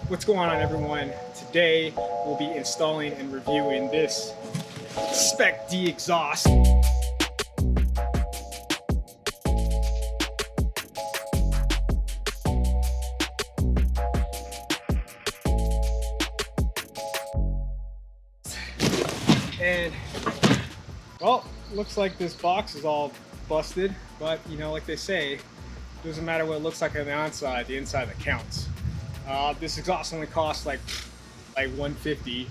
What's going on, everyone? Today we'll be installing and reviewing this Spec D exhaust. And well, looks like this box is all busted, but you know, like they say, doesn't matter what it looks like on the inside that counts. This exhaust only costs like $150,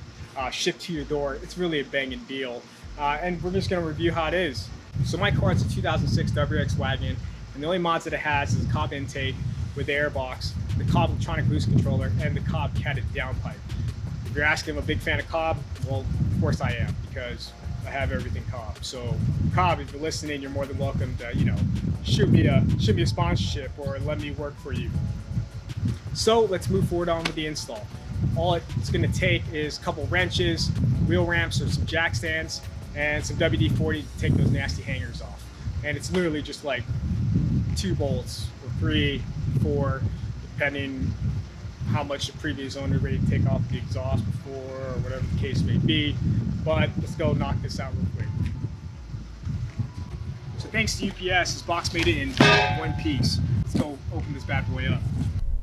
shipped to your door. It's really a banging deal, and we're just gonna review how it is. So my car is a 2006 WRX wagon, and the only mods that it has is the Cobb intake with the airbox, the Cobb electronic boost controller, and the Cobb catted downpipe. If you're asking, I'm a big fan of Cobb. Well, of course I am, because I have everything Cobb. So Cobb, if you're listening, you're more than welcome to, shoot me a sponsorship or let me work for you. So let's move forward on with the install. All it's going to take is a couple wrenches, wheel ramps, or some jack stands, and some WD-40 to take those nasty hangers off. And it's literally just like 2 bolts, or 3, 4, depending how much the previous owner ready to take off the exhaust before, or whatever the case may be. But let's go knock this out real quick. So thanks to UPS, this box made it in one piece. Let's go open this bad boy up.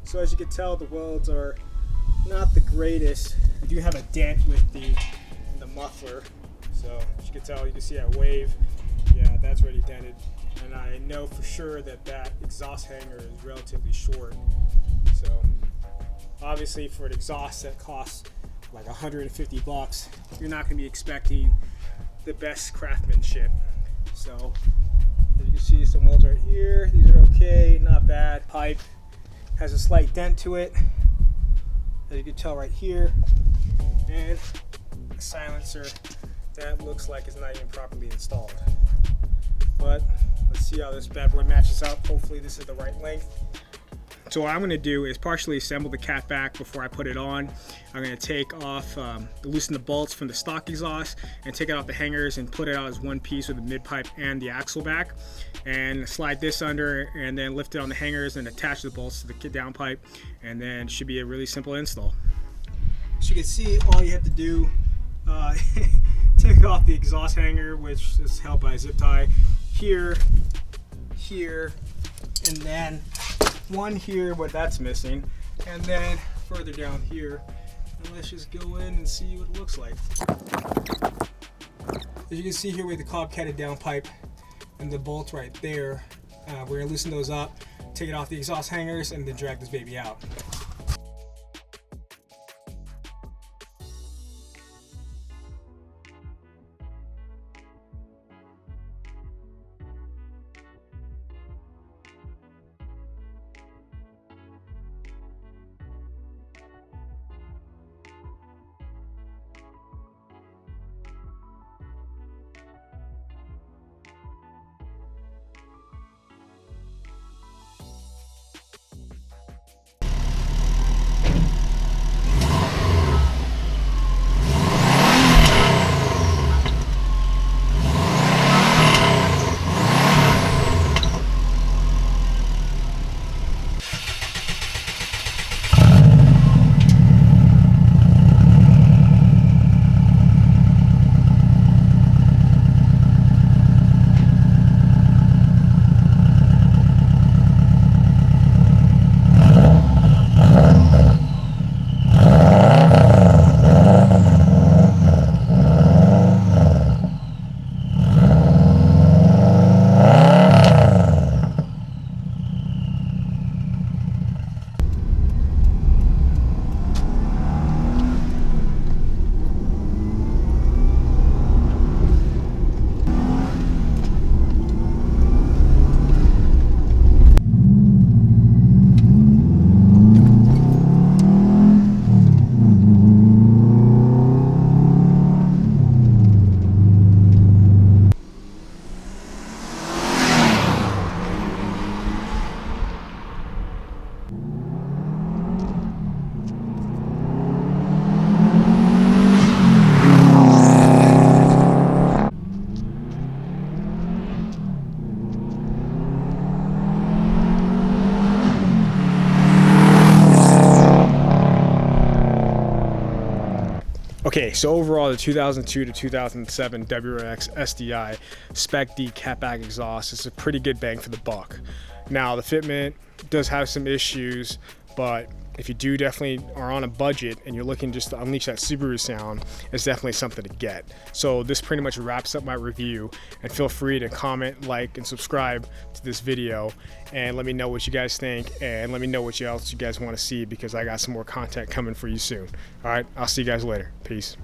So as you can tell, the welds are not the greatest. I do have a dent with the muffler. So as you can tell, you can see that wave. Yeah, that's already dented. And I know for sure that that exhaust hanger is relatively short. So obviously for an exhaust that costs like $150, you're not gonna be expecting the best craftsmanship. So as you can see, some welds right here. These are okay, not bad. Pipe has a slight dent to it, as you can tell right here, and a silencer that looks like it's not even properly installed. But let's see how this bad boy matches up. Hopefully this is the right length. So what I'm going to do is partially assemble the catback before I put it on. I'm going to take off, loosen the bolts from the stock exhaust and take it off the hangers and put it out as one piece with the mid pipe and the axle back, and slide this under and then lift it on the hangers and attach the bolts to the downpipe, and then it should be a really simple install. So you can see, all you have to do, take off the exhaust hanger, which is held by a zip tie, here, and then one here, but that's missing, and then further down here. And let's just go in and see what it looks like. As you can see here with the Cobb catted downpipe and the bolts right there, we're gonna loosen those up, take it off the exhaust hangers, and then drag this baby out. Okay, so overall, the 2002 to 2007 WRX STI Spec D Catback exhaust is a pretty good bang for the buck. Now, the fitment does have some issues, but if you do definitely are on a budget and you're looking just to unleash that Subaru sound, it's definitely something to get. So this pretty much wraps up my review, and feel free to comment, like, and subscribe to this video, and let me know what you guys think, and let me know what else you guys want to see, because I got some more content coming for you soon. All right, I'll see you guys later. Peace.